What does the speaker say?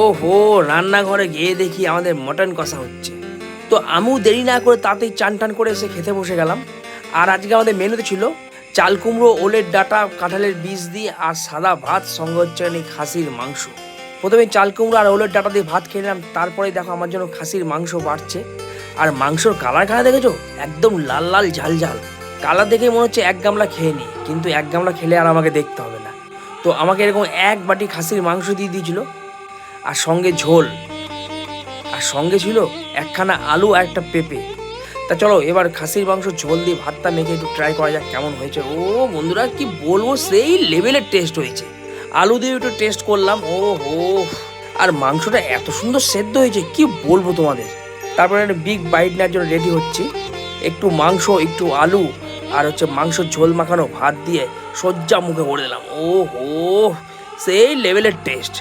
ও হো, রান্নাঘরে গিয়ে দেখি আমাদের মটন কষা হচ্ছে। তো আমিও দেরি না করে তাড়াতাড়ি চান টান করে এসে খেতে বসে গেলাম। আর আজকে আমাদের মেনুতে ছিল চাল কুমড়ো, ওলের ডাঁটা, কাঁঠালের বীজ দিয়ে আর সাদা ভাত, সঙ্গে হচ্ছে খাসির মাংস। প্রথমে চাল কুমড়ো আর ওলের ডাঁটা দিয়ে ভাত খেয়ে নিলাম, তারপরে দেখো আমার জন্য খাসির মাংস বাড়ছে। আর মাংসর কালার খারাপ দেখেছো, একদম লাল লাল ঝাল ঝাল। কালার দেখে মনে হচ্ছে এক গামলা খেয়ে নিই, কিন্তু এক গামলা খেলে আর আমাকে দেখতে হবে না। তো আমাকে এরকম এক বাটি খাসির মাংস দিয়ে দিয়েছিল, আর সঙ্গে ঝোল, আর সঙ্গে ছিল একখানা আলু আর একটা পেঁপে। তা চলো এবার খাসির মাংস ঝোল দিয়ে ভাতটা মেখে একটু ট্রাই করা যাক কেমন হয়েছে। ও বন্ধুরা, কি বলবো, সেই লেভেলের টেস্ট হয়েছে। আলু দিয়ে একটু টেস্ট করলাম, ও হো, আর মাংসটা এত সুন্দর সেদ্ধ হয়েছে কি বলবো তোমাদের। তারপরে একটা বিগ বাইট নেওয়ার জন্য রেডি হচ্ছি। একটু মাংস, একটু আলু, আর হচ্ছে মাংসর ঝোল মাখানো ভাত দিয়ে সজ্জা মুখে ভরে দিলাম। ও হো, সেই লেভেলের টেস্ট।